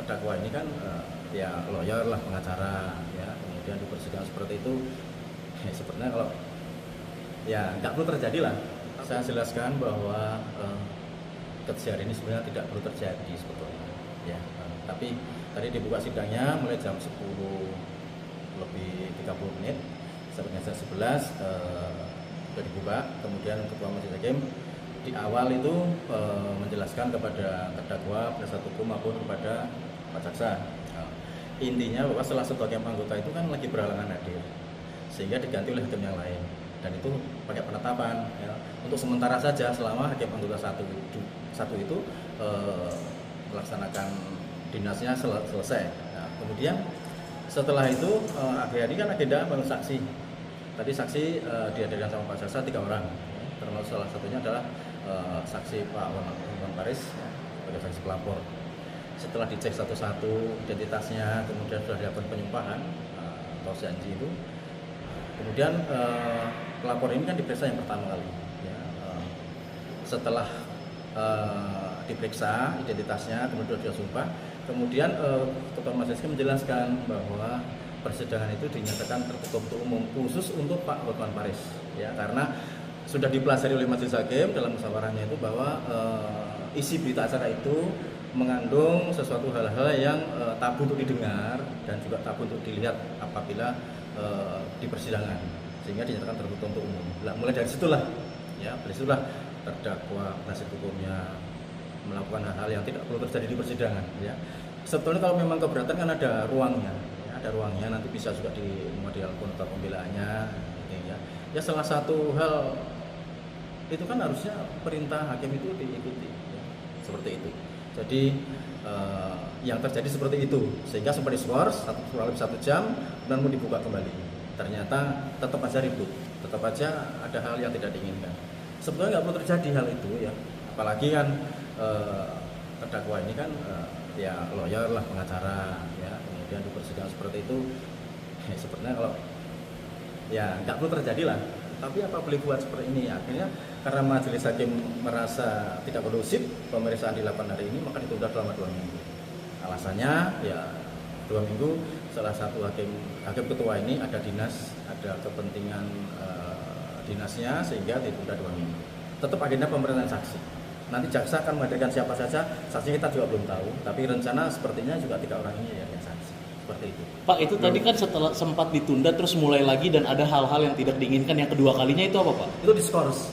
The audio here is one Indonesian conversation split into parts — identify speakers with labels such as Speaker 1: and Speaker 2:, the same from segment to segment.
Speaker 1: terdakwa ini kan ya lawyer lah, pengacara ya, kemudian di persidangan seperti itu ya, sebenarnya kalau ya nggak perlu terjadi lah. Saya jelaskan bahwa kejadian ini sebenarnya tidak perlu terjadi sebetulnya ya, tapi tadi dibuka sidangnya mulai jam 10 lebih 30 menit sampai jam 11 sudah dibuka. Kemudian Ketua Majelis Hakim di awal itu menjelaskan kepada terdakwa, penasihat hukum maupun kepada Pak Jaksa. Intinya bahwa salah satu hakim anggota itu kan lagi berhalangan hadir, sehingga diganti oleh hakim yang lain, dan itu pakai penetapan ya, untuk sementara saja selama hakim anggota satu itu melaksanakan dinasnya selesai. Nah, kemudian setelah itu akhir-akhir kan agenda panggil saksi. Tadi saksi dihadirkan sama Pak Jaksa 3 orang, ya, termasuk salah satunya adalah saksi Pak Wan Paris ya, sebagai saksi pelapor. Setelah dicek satu-satu identitasnya, kemudian sudah dilakukan penyumpahan atau janji itu, kemudian pelapor ini kan diperiksa yang pertama kali ya. Setelah diperiksa identitasnya, kemudian dia sumpah, kemudian Ketua Majelis Hakim menjelaskan bahwa persidangan itu dinyatakan tertutup untuk umum khusus untuk Pak Hotman Paris ya, karena sudah dipelajari oleh Majelis Hakim dalam musyawarahnya itu bahwa isi berita acara itu mengandung sesuatu hal-hal yang tabu untuk didengar dan juga tabu untuk dilihat apabila di persidangan, sehingga dinyatakan tertutup untuk umum. Nah, mulai dari situlah ya, dari situlah terdakwa penasihat hukumnya melakukan hal-hal yang tidak perlu terjadi di persidangan ya. Sebetulnya kalau memang keberatan kan ada ruangnya ya, ada ruangnya, nanti bisa juga di model nota pembelaannya ya. Ya salah satu hal itu kan harusnya perintah hakim itu diikuti ya, seperti itu. Jadi yang terjadi seperti itu, sehingga sempat diskor kurang lebih 1 jam dan mau dibuka kembali. Ternyata tetap aja ribut, tetap aja ada hal yang tidak diinginkan. Sebetulnya nggak perlu terjadi hal itu ya, apalagi kan terdakwa ini kan ya lawyer lah, pengacara ya, kemudian di persidangan seperti itu ya, sebenarnya kalau ya nggak perlu terjadi lah. Tapi apa boleh buat seperti ini? Akhirnya karena Majelis Hakim merasa tidak kondusif pemeriksaan dilakukan hari ini, maka ditunda selama 2 minggu. Alasannya ya 2 minggu salah satu hakim ketua ini ada dinas, ada kepentingan dinasnya, sehingga ditunda 2 minggu. Tetap agenda pemeriksaan saksi. Nanti jaksa akan menghadirkan siapa saja, saksi kita juga belum tahu, tapi rencana sepertinya juga 3 orang ini ya saksi. Seperti itu.
Speaker 2: Pak, itu tadi kan setelah sempat ditunda terus mulai lagi dan ada hal-hal yang tidak diinginkan, yang kedua kalinya itu apa, Pak?
Speaker 1: Itu diskors.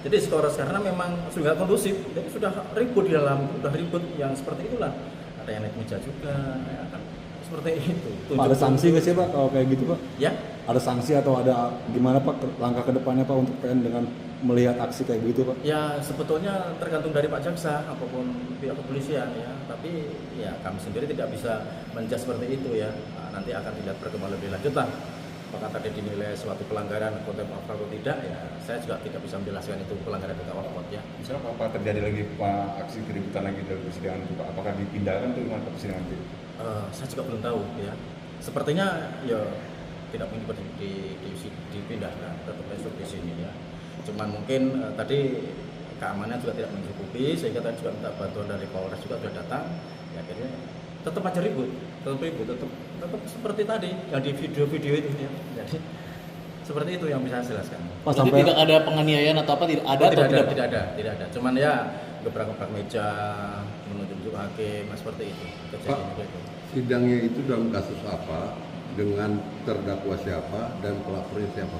Speaker 1: Jadi diskors karena memang sudah kondusif, jadi sudah ribut di dalam, sudah ribut yang seperti itulah. Ada yang naik meja juga, ya kan seperti itu.
Speaker 3: Pak, ada sanksi nggak sih Pak kalau kayak gitu Pak?
Speaker 1: Ya.
Speaker 3: Ada sanksi atau ada gimana Pak langkah ke depannya Pak untuk PN dengan melihat aksi kayak begitu Pak?
Speaker 1: Ya sebetulnya tergantung dari Pak Jaksa apapun pihak kepolisian ya, tapi ya kami sendiri tidak bisa menjudge seperti itu ya. Nah, nanti akan dilihat perkembangan lebih lanjut lah. Apakah tadi dinilai suatu pelanggaran contempt of court atau tidak ya, saya juga tidak bisa menjelaskan itu pelanggaran contempt of court ya.
Speaker 4: Misalnya apa terjadi lagi Pak aksi keributan lagi dari persidangan itu Pak, apakah dipindahkan tuh gimana persidangan itu?
Speaker 1: Saya juga belum tahu ya. Sepertinya ya tidak mungkin dipindahkan, tetap besok di sini ya. Cuman mungkin tadi keamanan juga tidak mencukupi, sehingga tadi juga minta bantuan dari Polres juga sudah datang. Ya akhirnya tetap aja ribut, tetap seperti tadi yang di video-video itu ya. Jadi seperti itu yang bisa saya jelaskan.
Speaker 3: Pak,
Speaker 2: Jadi
Speaker 3: sampai
Speaker 2: tidak ada penganiayaan atau apa, tidak ada atau
Speaker 1: tidak ada. Cuman ya gebrak-gebrak meja, menunjuk hakim, seperti itu. Kejadian itu.
Speaker 5: Sidangnya itu dalam kasus apa, dengan terdakwa siapa, dan pelapornya siapa?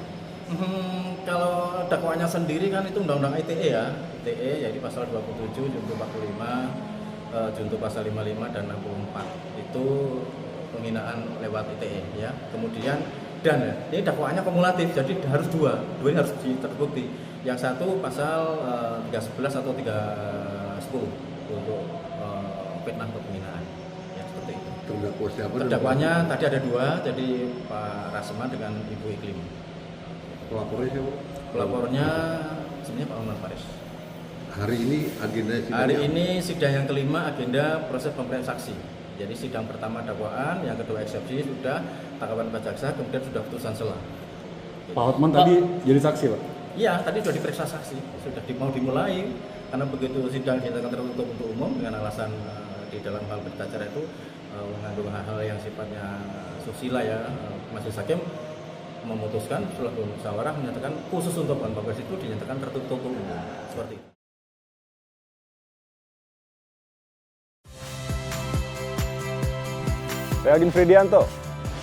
Speaker 1: Kalau dakwaannya sendiri kan itu undang-undang ITE ya, ITE jadi pasal 27, junto 45, junto pasal 55 dan 64 itu penghinaan lewat ITE ya. Kemudian dan ya, ini dakwaannya kumulatif, jadi harus dua ini harus terbukti. Yang satu pasal 311 atau 310 untuk fitnah atau penghinaan. Ya seperti itu.
Speaker 5: Terdakwa siapa?
Speaker 1: Terdakwanya tadi ada 2, jadi Pak Rasma dengan Ibu Iklim.
Speaker 5: Pelapornya siapa?
Speaker 1: Pelapornya sebenarnya Pak Wan Paris.
Speaker 5: Hari ini agenda sidang.
Speaker 1: Hari ini sidang yang kelima, agenda proses pemeriksaan saksi. Jadi sidang pertama dakwaan, yang kedua eksepsi sudah, tanggapan Pak Jaksa, kemudian sudah putusan selah.
Speaker 3: Pak Hotman tadi jadi saksi Pak?
Speaker 1: Iya, tadi sudah diperiksa saksi, sudah mau dimulai karena begitu sidang dinyatakan tertutup untuk umum dengan alasan di dalam hal berita acara itu mengandung hal-hal yang sifatnya susila ya, majelis hakim memutuskan setelah bermusyawarah menyatakan khusus untuk bahan pers itu dinyatakan tertutup umum seperti itu.
Speaker 6: Saya Agin Fridianto.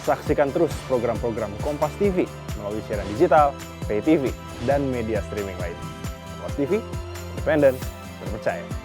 Speaker 6: Saksikan terus program-program Kompas TV melalui siaran digital, pay TV, dan media streaming lain. Kompas TV, independen, terpercaya.